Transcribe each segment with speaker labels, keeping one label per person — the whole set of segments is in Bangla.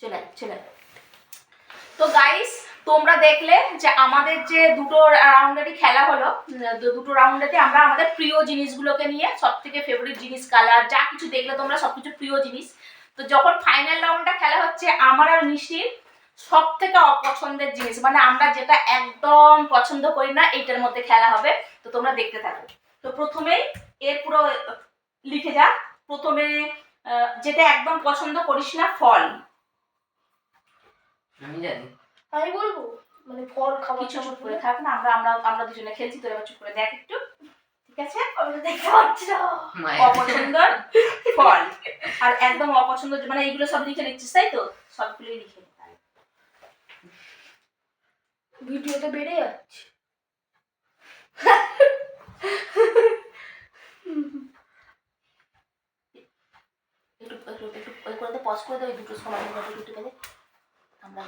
Speaker 1: চলে চলে। তো গাইস তোমরা দেখলে যে আমাদের যে দুটো রাউন্ডেরই খেলা হলো, দুটো রাউন্ডেতে আমরা আমাদের প্রিয় জিনিসগুলোকে নিয়ে সব থেকে ফেভারিট জিনিস, কালার যা কিছু দেখলে তোমরা সবকিছু প্রিয় জিনিস। তো যখন ফাইনাল রাউন্ডটা খেলা হচ্ছে, আমার আর মিষ্টির সব থেকে অপছন্দের জিনিস, মানে আমরা যেটা একদম পছন্দ করি না, এইটার মধ্যে খেলা হবে। তো তোমরা দেখতে থাকো। তো প্রথমেই এর পুরো লিখে যা। প্রথমে যেটা একদম পছন্দ করিস না, ফল।
Speaker 2: আমি জানি,
Speaker 3: আমি বলবো মানে ফল খাওয়া
Speaker 1: কিছু চুপ করে থাক না, আমরা আমরা আমরা দুজনে খেলছি, তোর এবার চুপ করে দেখ একটু, ঠিক আছে?
Speaker 3: আমি দেখতে পাচ্ছি না।
Speaker 1: অপছন্দর ফল আর একদম অপছন্দ, মানে এইগুলো সব লিখে নিচ্ছিস তাই তো? সবগুলোই লিখে নে।
Speaker 3: ভিডিওতে বেড়ে যাচ্ছে।
Speaker 1: একটু একটু একটু ওই করে পজ করে দে, ওই দুটো সময় দুটো পেলে আমরা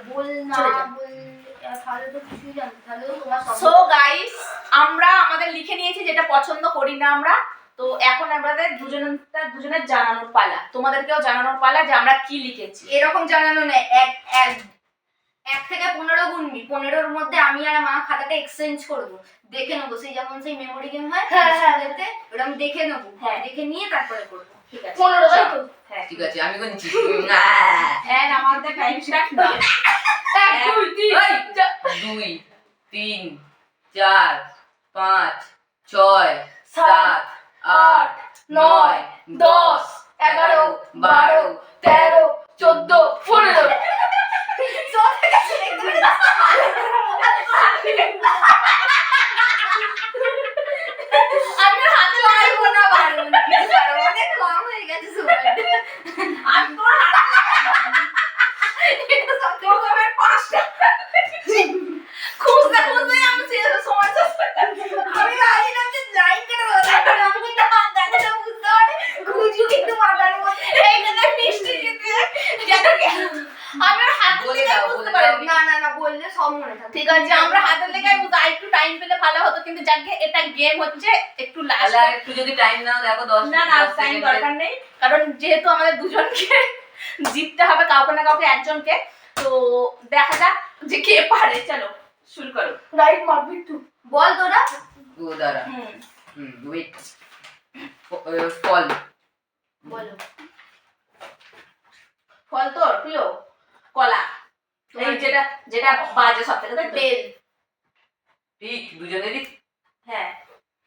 Speaker 3: বল না
Speaker 1: চলে যা।
Speaker 3: বল, তাহলে তো কিছুই জানি, তাহলে তো তোমার সব।
Speaker 1: সো গাইস, আমরা আমাদের লিখে নিয়েছি যেটা পছন্দ করি না আমরা। তো এখন আমাদের দুজনের জানানোর পালা, তোমাদেরকেও জানানোর পালা যে আমরা কি লিখেছি।
Speaker 3: এরকম জানানো নেই, এক থেকে 15 গুনবি, 15-র মধ্যে আমি আর মা খাতাটা এক্সচেঞ্জ করবো, দেখে নেবো, সেই যেমন সেই মেমোরি গেম হয় স্কুলেতে, ওরকম দেখে নেবো, দেখে নিয়ে তারপরে করবো।
Speaker 1: ঠিক আছে
Speaker 3: 15 তাই তো?
Speaker 1: হ্যাঁ
Speaker 2: ঠিক আছে, আমি বলছি
Speaker 1: হ্যাঁ, আমাদের টাইম স্টার্ট না।
Speaker 3: 1 2 3
Speaker 2: 2 3 4 5 6 7 8 9 10 11 12 13
Speaker 3: 14 15
Speaker 1: আমি হাতে লাগাবো না,
Speaker 3: পারবো না, অনেক কম হয়ে গেছে সময়।
Speaker 1: আমি তোর
Speaker 3: এটা সব থেকে
Speaker 1: প্রথমে 5টা খুঁজতে খুঁজতে আমি শেষ সময় শেষ করে
Speaker 3: আমি ভাবছিলাম যে লাইন কেটে দেবো, তারপর আমি কিন্তু হাত দাদাটা বুঝতে পারি খুঁজু কিন্তু মাথার মধ্যে
Speaker 1: এইটাতে মিষ্টি দিতে যেটাকে আমি হাতে
Speaker 2: বলে
Speaker 1: লেগে
Speaker 2: দাও,
Speaker 1: বুঝতে
Speaker 2: বলে দাও।
Speaker 1: পারিনি।
Speaker 3: না না না বললে সব মনে থাকে।
Speaker 1: ঠিক আছে, আমরা হাতে লেগে বুঝতে, একটু টাইম পেলে ভালো হতো, কিন্তু যাকে এটা গেম হচ্ছে একটু
Speaker 2: তাহলে আর একটু যদি টাইম নাও, দেখো 10
Speaker 1: না না টাইম দরকার নেই, কারণ যেহেতু আমাদের দুজনকে জিততে হবে, কাউকে না কাউকে একজনকে। তো দেখা যাক যে কে পারে। চলো শুরু করো।
Speaker 3: রাইট মারবি তুই, বল তোরা।
Speaker 2: ও দাঁড়া, ওয়েট। ফল,
Speaker 3: বলো।
Speaker 1: ফল তোর প্রিয় কলা, এই যেটা যেটা বাজে সব থেকে, তাই তো?
Speaker 3: বেল।
Speaker 2: ঠিক, দুজনেরই।
Speaker 1: হ্যাঁ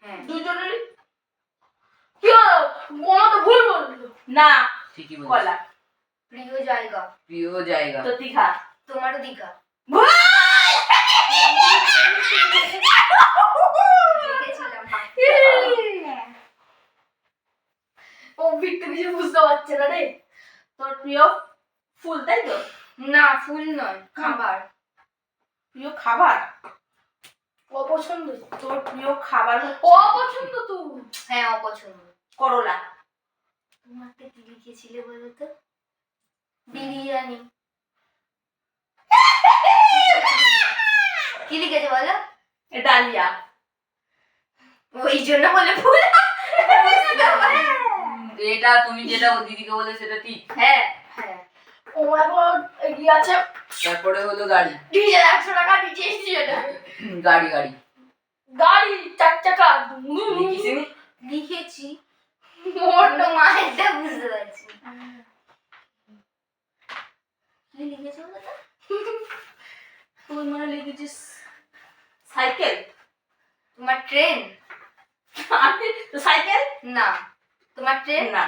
Speaker 3: হ্যাঁ
Speaker 1: দুজনেরই।
Speaker 3: কি হলো, মনে তো ভুল বললো।
Speaker 1: না,
Speaker 2: ঠিকই বলছিস।
Speaker 1: কলা।
Speaker 3: প্রিয় জায়গা
Speaker 2: প্রিয় জায়গা,
Speaker 1: তো দীঘা।
Speaker 3: তোমারও দীঘা। দেখেছিলাম ও বিট্টু কিছু বুঝতে পারছে না রে।
Speaker 1: তোর প্রিয় ফুল তাই তো?
Speaker 3: না ফুল নয়, খাবার।
Speaker 1: প্রিয় খাবার,
Speaker 3: অপছন্দ।
Speaker 1: তোর প্রিয় খাবার হচ্ছে
Speaker 3: অপছন্দ তুই। হ্যাঁ অপছন্দ।
Speaker 1: করলা।
Speaker 3: তোমাকে কি লিখেছিলে বলো তো? বিরিয়ানি। কি লিখেছে বলো?
Speaker 1: ডালিয়া।
Speaker 3: ওই জন্য বলে ফুল।
Speaker 2: এটা তুমি যেটা ও দিদিকে বলে সেটা ঠিক।
Speaker 1: হ্যাঁ
Speaker 3: হ্যাঁ ও এখন এগিয়ে আছে।
Speaker 2: তারপরে হলো গাড়ি,
Speaker 3: ডিজে 100 টাকা নিচে এসেছি এটা।
Speaker 2: গাড়ি গাড়ি
Speaker 3: গাড়ি 4 চাকা।
Speaker 2: লিখিসনি?
Speaker 3: লিখেছি, মোটো মায়েরটা বুঝতে পারছি। কি লিখেছে বলো তো?
Speaker 1: তুই মনে লিখেছিস সাইকেল।
Speaker 3: তোমার ট্রেন।
Speaker 1: আমি তো সাইকেল
Speaker 3: না তোমার ট্রেন।
Speaker 1: না,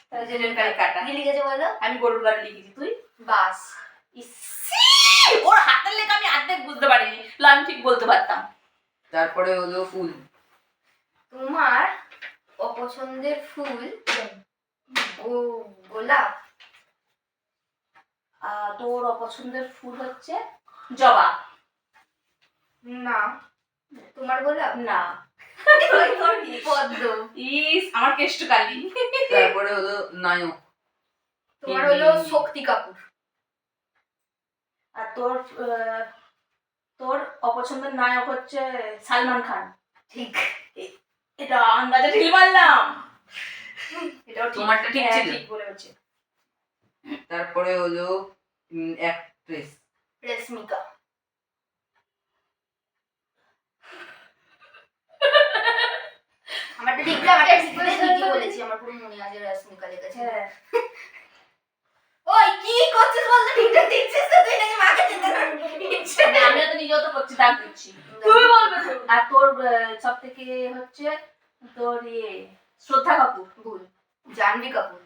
Speaker 1: তাহলে জেলের গাড়ি কাটা।
Speaker 3: কি লিখেছে বলো?
Speaker 1: আমি গরুর গাড়ি লিখেছি, তুই?
Speaker 3: বাস।
Speaker 1: ইসি, ওর হাতের লেখা আমি অর্ধেক বুঝতে পারিনি, আমি ঠিক বলতে পারতাম।
Speaker 2: তারপরে হলো ফুল,
Speaker 3: তোমার অপছন্দের ফুল ও গোলাপ।
Speaker 1: তোর অপছন্দের ফুল হচ্ছে জবা।
Speaker 3: না তোমার গোলাপ।
Speaker 1: না,
Speaker 3: পদ্ম।
Speaker 1: ইস আমার কেষ্টকালি।
Speaker 2: তারপরে হলো নায়ক,
Speaker 3: তোমার হলো শক্তি কাপুর।
Speaker 1: আর তোর তোর অপছন্দের নায়ক হচ্ছে সালমান খান।
Speaker 3: ঠিক।
Speaker 1: এটা আন্দাজে ঠিক বললাম। এটাও ঠিক।
Speaker 2: তোমারটা ঠিক
Speaker 1: হ্যাঁ,
Speaker 2: ছিল?
Speaker 1: ঠিক বলেছে।
Speaker 2: তারপরে হলো অ্যাক্ট্রেস।
Speaker 3: রেশমিকা। আমারটা ঠিক না, আমারটা ঠিকই বলেছি, আমার পুরো মনে আছে রেশমিকা লেগেছে।
Speaker 1: হ্যাঁ
Speaker 3: ওই কি করছিস বলতে, ঠিকঠাক দিচ্ছিস তো তুই, নাকি মাকে দিতে
Speaker 1: আমিও তো নিজেও তো করছি, দাগ দিচ্ছি।
Speaker 3: তুই বলবে তো।
Speaker 1: আর তোর সব থেকে হচ্ছে তোর শ্রদ্ধা কাপুর।
Speaker 3: ভুল। জাহ্নবী কাপুর।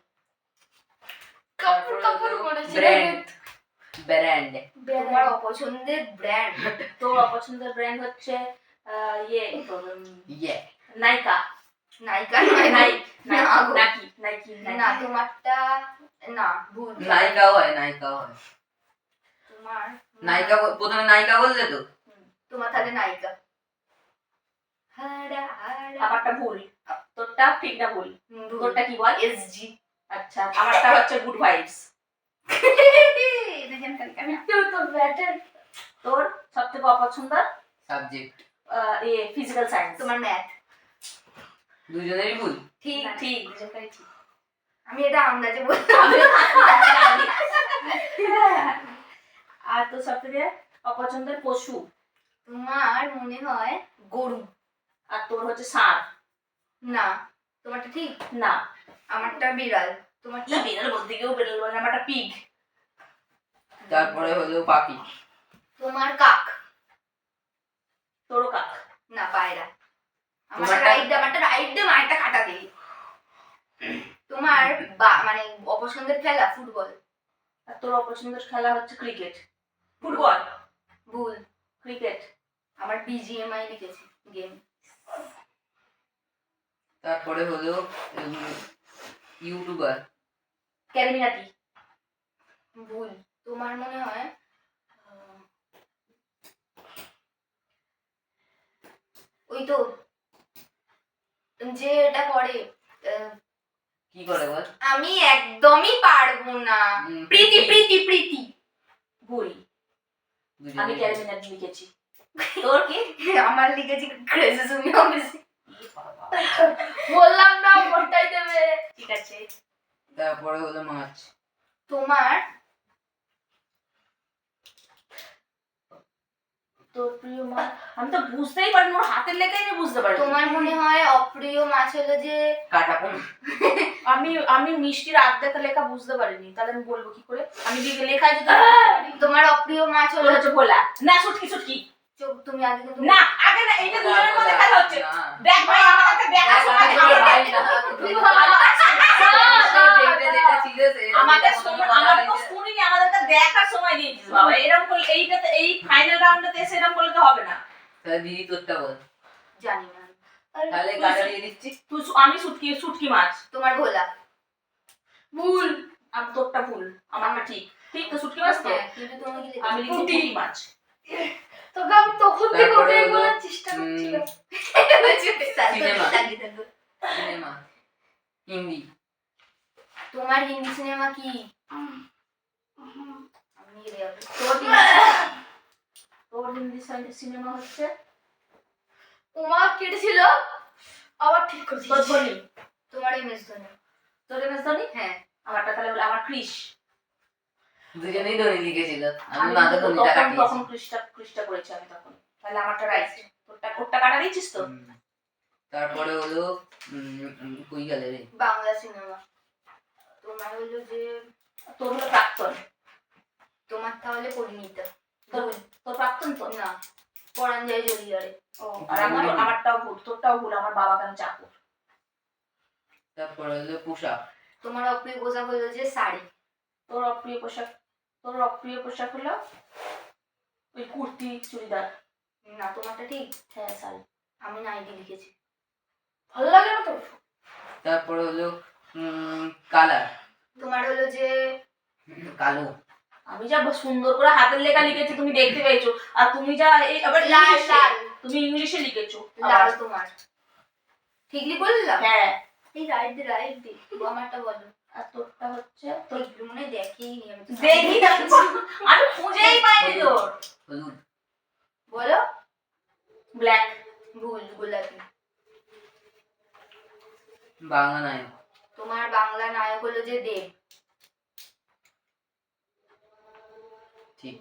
Speaker 2: ব্র্যান্ড।
Speaker 3: তোমার অপছন্দের ব্র্যান্ড।
Speaker 1: তোর অপছন্দের ব্র্যান্ড হচ্ছে
Speaker 2: ইয়ে
Speaker 1: নাইকা।
Speaker 3: নায়িকা নয়,
Speaker 1: নাইক
Speaker 3: না গো।
Speaker 1: নাকি নাইকি
Speaker 3: না তোমারটা না, ভুল।
Speaker 2: নায়িকাও হয়, নায়িকাও হয়।
Speaker 3: তোমার
Speaker 2: নায়িকা প্রথমে নায়িকা বললে তো।
Speaker 3: তোমার তাহলে নায়িকা। হারা হারা।
Speaker 1: আমারটা ভুল, তোরটা ঠিক না ভুল।
Speaker 3: ভুল।
Speaker 1: তোরটা কি বল?
Speaker 3: এসজি।
Speaker 1: আচ্ছা আমারটা হচ্ছে গুড ভাইবস। তোর সব থেকে অপছন্দের
Speaker 2: সাবজেক্ট।
Speaker 1: Physical science.
Speaker 3: তোমার ম্যাথ।
Speaker 2: দুজনেরই ভুল।
Speaker 3: ঠিক
Speaker 1: ঠিক দুজনটাই ঠিক।
Speaker 3: আমি এটা আন্দাজে বললাম।
Speaker 1: আর তোর সব থেকে অপছন্দের পশু?
Speaker 3: তোমার মনে হয় গরু।
Speaker 1: আর তোর হচ্ছে ষাঁড়।
Speaker 3: না তোমারটা ঠিক।
Speaker 1: না
Speaker 3: আমারটা বিড়াল। তোমার
Speaker 1: না, বেরোল বলতে গিয়েও বেরোল না, আমারটা পিগ।
Speaker 2: তারপরে হলো পাখি।
Speaker 3: তোমার কাক।
Speaker 1: তোরও কাক।
Speaker 3: না পায়রা। আমারটা
Speaker 2: তোমারটা-
Speaker 3: রাইট, আমারটা রাইট দে, মারটা কাটা দে। তোমার মানে অপছন্দের খেলা ফুটবল।
Speaker 1: আর তোর অপছন্দের খেলা হচ্ছে ক্রিকেট। ফুটবল।
Speaker 3: ভুল।
Speaker 1: ক্রিকেট।
Speaker 3: আমার বিজিএমআই লিখেছি, গেম।
Speaker 2: তারপরে হলো ইউটিউবার।
Speaker 1: ক্যারিমিনাটি।
Speaker 3: ভুল। তোমার মনে হয় ওই তো যে এটা করে,
Speaker 2: কি করে বল?
Speaker 3: আমি একদমই পারবো না। প্রীতি প্রীতি প্রীতি।
Speaker 1: ভুল।
Speaker 2: দুজনেরই
Speaker 1: আমি
Speaker 2: ভুল।
Speaker 1: ক্যারিমিনাটি লিখেছি। তোর কি?
Speaker 3: আমার লিখেছি ক্রেজি সুমি অফিসে।
Speaker 2: বাবা।
Speaker 3: বললাম না ওটাই দেবে।
Speaker 1: ঠিক আছে।
Speaker 2: তারপরে হলো মাছ।
Speaker 3: তোমার
Speaker 1: তোর প্রিয় মাছ? আমি তো বুঝতেই পারি না, ওর হাতের লেখাই আমি বুঝতে পারি।
Speaker 3: তোমার মনে হয় অপ্রিয় মাছ হলো যে
Speaker 2: কাটা পোনা।
Speaker 1: আমি মিষ্টির আর্ধেকটা লেখা বুঝতে পারিনি, তাহলে আমি বলবো কি করে? আমি লেখাই যদি
Speaker 3: তোমার অপ্রিয় মাছ
Speaker 1: তোর
Speaker 3: হলো
Speaker 1: হচ্ছে ভোলা। না ছুটকি ছুটকি।
Speaker 3: তুমি আগে কিন্তু
Speaker 1: না আগে না, এইটা দুজনের মধ্যে খেলা হচ্ছে।
Speaker 2: না।
Speaker 1: দেখ ভাই, আমার একটা দেখার সময়
Speaker 2: আমার
Speaker 1: আমাদের-
Speaker 2: ভাই না। যেটা ছিল সেটা
Speaker 1: আমাদের
Speaker 2: প্রথমে
Speaker 1: সময়
Speaker 2: বলা
Speaker 1: আমাদের তো
Speaker 2: হয়েছে।
Speaker 1: শুনিনি, আমাদেরকে দেখার সময় দিয়েছিস বাবা। এরকম করলে এইটাতে, এই ফাইনাল রাউন্ডে এসে এরকম করলে তো হবে না।
Speaker 2: তাহলে দিদি তোরটা বল।
Speaker 3: জানি না।
Speaker 2: তাহলে কাটা দিয়ে দিচ্ছি।
Speaker 1: আমি ছুটকি ছুটকি মাছ।
Speaker 3: তোমার ভোলা।
Speaker 1: ভুল। আমি তোরটা ভুল, আমারটা ঠিক। ঠিক তো, ছুটকি মাছ তো।
Speaker 3: হ্যাঁ, কিন্তু তুমি কি
Speaker 1: আমি
Speaker 3: লিখেছো?
Speaker 1: লিখছি পুঁটি মাছ।
Speaker 3: তোকে আমি তখন থেকে
Speaker 2: তারপরে
Speaker 3: ওটাই
Speaker 2: হলো,
Speaker 3: বলার চেষ্টা করছিলাম।
Speaker 2: সিনেমা।
Speaker 3: তাকিয়ে থাকো।
Speaker 2: সিনেমা। হিন্দি।
Speaker 3: তোমার হিন্দি সিনেমা কি? আমি রেয়ার।
Speaker 1: তোর হিন্দি সিনেমা হচ্ছে
Speaker 3: তোমার কেটেছিল আবার ঠিক করছিস।
Speaker 1: তোর ধোনি।
Speaker 3: তোমার এমএস ধোনি।
Speaker 1: তোর এমএস ধোনি।
Speaker 3: হ্যাঁ।
Speaker 1: আমারটা তাহলে বলে আমার ক্রিস।
Speaker 2: দুজনেই ধনী লিখেছিল। আমি
Speaker 1: আমি
Speaker 2: মাথা
Speaker 1: কিন্তু
Speaker 2: ধনীটা
Speaker 1: তখন
Speaker 2: কাটিয়েছি।
Speaker 1: ক্রিসটা করেছি আমি তখন। তাহলে আমারটা রাইট। ওরটা কাটা দিচ্ছিস তো?
Speaker 2: তারপরে হলো কই গেলে রে?
Speaker 3: বাংলা সিনেমা। তোমার হলো যে
Speaker 1: তোর হলো প্রাক্তন।
Speaker 3: তোমার তাহলে পরিণীতা।
Speaker 1: তোর তোর প্রাক্তন তো?
Speaker 3: না, পরাণ যায় জলিয়ারে।
Speaker 1: ও, আর আমারটাও ভুল, তোরটাও ভুল। আমার বাবা কেন চাকর।
Speaker 2: তারপরে হলো পোশাক।
Speaker 3: তোমার অপ্রিয় পোশাক হলো যে শাড়ি।
Speaker 1: তোর অপ্রিয় পোশাক হলো ওই কুর্তি চুড়িদার।
Speaker 3: না তোমারটা ঠিক।
Speaker 1: হ্যাঁ শাড়ি।
Speaker 3: আমি নাইটি লিখেছি।
Speaker 1: ভালো লাগে না তোর?
Speaker 2: তারপরে হলো কালার।
Speaker 3: তোমার হলো যে
Speaker 2: কালো।
Speaker 1: আমি যা সুন্দর করে হাতের লেখা লিখেছি তুমি দেখতে পেয়েছো, আর তুমি যা এই আবার
Speaker 3: লাল
Speaker 1: ইংলিশে,
Speaker 3: লাল
Speaker 1: তুমি ইংলিশে লিখেছো
Speaker 3: লাল। তোমার ঠিকলি বললাম।
Speaker 1: হ্যাঁ।
Speaker 3: এই রাইট দি আমারটা বলো।
Speaker 1: আর তোরটা হচ্ছে
Speaker 3: তোর এগুলো মনে হয় দেখেইনি আমি তো।
Speaker 1: দেখি না, আমি খুঁজেই পাইনি তোর।
Speaker 2: হলুদ।
Speaker 3: বলো।
Speaker 1: ব্ল্যাক।
Speaker 3: ভুল, গোলাপি।
Speaker 2: বাংলা নায়ক।
Speaker 3: তোমার বাংলা নায়ক হলো যে দেব।
Speaker 2: ঠিক।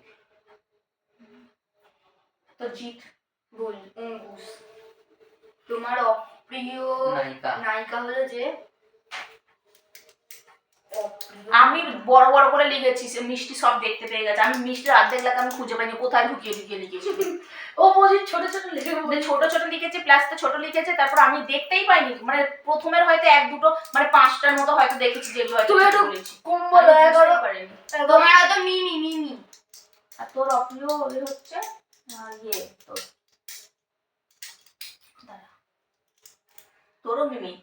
Speaker 1: তো জিৎ
Speaker 3: ভুল, অঙ্কুশ। তোমার অপ্রিয়
Speaker 2: নায়িকা।
Speaker 3: নায়িকা হলো যে অপ্রিয়
Speaker 1: আমি বড় বড় করে লিখেছি, সে মিষ্টি সব দেখতে পেয়ে গেছে। আমি মিষ্টির অর্ধেক লেখা আমি খুঁজে পাইনি, কোথায় ঢুকিয়ে ঢুকিয়ে লিখেছি।
Speaker 3: ও বলি ছোট ছোট লিখে
Speaker 1: মানে ছোট ছোট লিখেছে, প্লাস তো ছোট লিখেছে, তারপর আমি দেখতেই পাইনি, মানে প্রথমের হয়তো এক দুটো মানে 5টার মতো হয়তো দেখেছি, যেগুলো হয়তো
Speaker 3: তুমি
Speaker 1: ঠিক
Speaker 3: একটু
Speaker 1: বলেছি।
Speaker 3: কম বলো,
Speaker 1: আমি বুঝতেই
Speaker 3: 11
Speaker 1: পারিনি।
Speaker 3: তোমার হয়তো মিমি মিমি।
Speaker 1: আর তোর অপ্রিয় এ হচ্ছে ইয়ে তোর দাঁড়া। তোরও মিমি।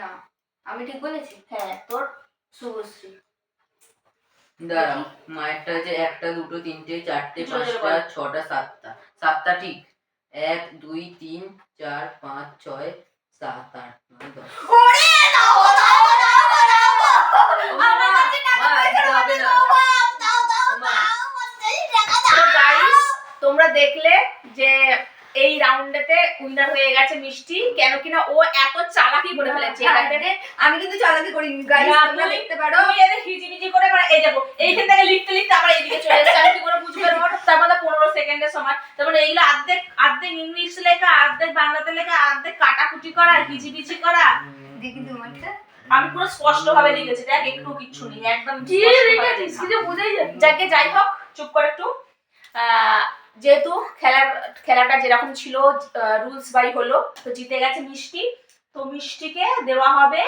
Speaker 3: না, আমি ঠিক বলেছি?
Speaker 1: হ্যাঁ তোর
Speaker 3: শুভশ্রী।
Speaker 2: দাঁড়াও, মায়েরটা হচ্ছে 1টা 2টো 3টে 4টে
Speaker 1: জোরে জোরে
Speaker 2: 5টা
Speaker 1: বল।
Speaker 2: 6টা 7টা। 7টা ঠিক। 1 2 3 4 5 6 7 8 9 10।
Speaker 3: ওরে দাও দাও দাও দাও। আমার কাছে টাকা পয়সা
Speaker 2: হবে না।
Speaker 3: দাও দাও দাও দাও। টাকা
Speaker 1: তো
Speaker 3: দাও।
Speaker 1: গাইস তোমরা দেখলে যে এই রাউন্ডেতে উইনার হয়ে গেছে মিষ্টি, কেন কিনা ও এত চালাকি করে ফেলেছে এটাতে।
Speaker 3: আমি কিন্তু চালাকি করিনি গাইস,
Speaker 1: না,
Speaker 3: তোমরা
Speaker 1: তুই-
Speaker 3: দেখতে পারো।
Speaker 1: তুই এদের হিজিবিজি করে মানে এই দেখো এইখান থেকে লিখতে লিখতে আবার এইদিকে চলে এসেছে, আমি কি করে বুঝবে ওর? তার মধ্যে 15 সেকেন্ডের সময়, তারপরে এইগুলো অর্ধেক অর্ধেক ইংলিশ লেখা, অর্ধেক বাংলাতে লেখা, অর্ধেক কাটাকুটি করা, হিজিবিজি করা।
Speaker 3: দেখি তোমারটা।
Speaker 1: আমি পুরো স্পষ্ট ভাবে লিখেছি, দেখ একটু কিচ্ছু নেই, একদম
Speaker 3: কি
Speaker 1: স্পষ্টভাবে
Speaker 3: লিখেছিস?
Speaker 1: লেখা।
Speaker 3: কিছু বোঝাই যাচ্ছে না।
Speaker 1: যাকে যাই হোক, চুপ করে একটু। যেহেতু খেলাটা যেরকম ছিল রুলস বাই হলো, তো জিতে গেছে মিষ্টি। তো মিষ্টিকে দেওয়া হবে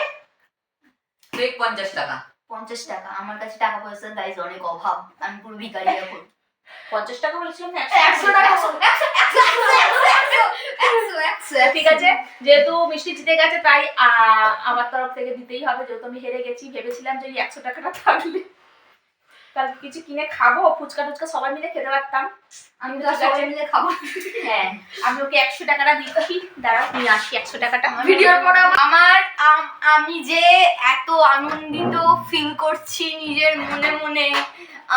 Speaker 2: ঠিক 50 টাকা।
Speaker 3: 50 টাকা। আমার কাছে টাকা পয়সা গাইস অনেক অভাব, আমি পুরো ভিখারি এখন।
Speaker 1: 50 টাকা বলেছিলাম না,
Speaker 3: 100 টাকা 100
Speaker 1: ঠিক আছে, যেহেতু মিষ্টি জিতে গেছে তাই আমার তরফ থেকে দিতেই হবে, যেহেতু আমি হেরে গেছি। ভেবেছিলাম যে এই 100 টাকাটা থাকলে কাল কিছু কিনে খাবো, ফুচকা টুচকা সবাই মিলে খেতে পারতাম।
Speaker 3: আমি তো সবাই মিলে খাবো।
Speaker 1: হ্যাঁ, আমি ওকে 100 টাকাটা দিচ্ছি, দাঁড়াও নিয়ে আসি 100 টাকাটা।
Speaker 3: ভিডিওর পর আমি যে এত আনন্দিত ফিল করছি নিজের মনে মনে,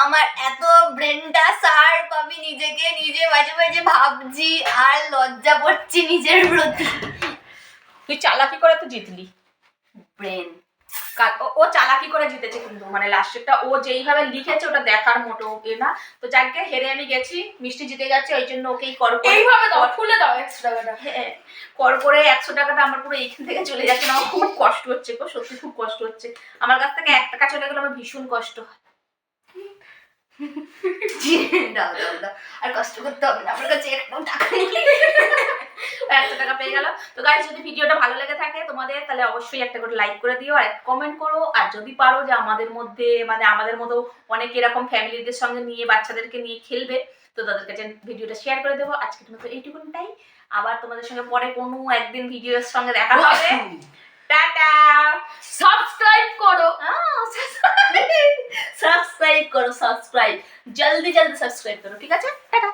Speaker 3: আমার এত ব্রেনটা শার্প, আমি নিজেকে নিজে মাঝে মাঝে ভাবছি আর লজ্জা পড়ছি নিজের প্রতি।
Speaker 1: তুই চালাকি করে তো জিতলি।
Speaker 3: ব্রেন
Speaker 1: ও চালাকি করে জিতেছে, কিন্তু মানে লাস্টেরটা ও যেইভাবে লিখেছে ওটা দেখার মতো এ না। তো যাকে হেরে আমি গেছি, মিষ্টি জিতে গেছে, ওই জন্য ওকেই কর করে
Speaker 3: এইভাবে দাও, খুলে দাও 100 টাকাটা।
Speaker 1: হ্যাঁ, কর করে 100 টাকাটা আমার পুরো এইখান থেকে চলে যাচ্ছে না, আমার খুব কষ্ট হচ্ছে গো, সত্যি খুব কষ্ট হচ্ছে। আমার কাছ থেকে 1 টাকা চলে গেলে আমার ভীষণ কষ্ট হয়।
Speaker 3: দাও দাও দাও, আর কষ্ট করতে হবে না, আমার কাছে একদম টাকা নেই।
Speaker 1: 100 টাকা পেয়ে গেল। তো গাইস, যদি ভিডিওটা ভালো লেগে থাকে তোমাদের, তাহলে অবশ্যই একটা করে লাইক করে দিও আর কমেন্ট করো। আর যদি পারো যে আমাদের মধ্যে মানে আমাদের মতো অনেক এরকম ফ্যামিলিদের সঙ্গে নিয়ে বাচ্চাদেরকে নিয়ে খেলবে, তো তাদের কাছে ভিডিওটা শেয়ার করে দেবো। আজকের মতো এইটুকুনটাই, আবার তোমাদের সঙ্গে পরে কোনো একদিন ভিডিওর সঙ্গে দেখা হবে। টাটা।
Speaker 3: সাবস্ক্রাইব করো।
Speaker 1: সাবস্ক্রাইব করো, সাবস্ক্রাইব জলদি জলদি সাবস্ক্রাইব করো, ঠিক আছে? টাটা।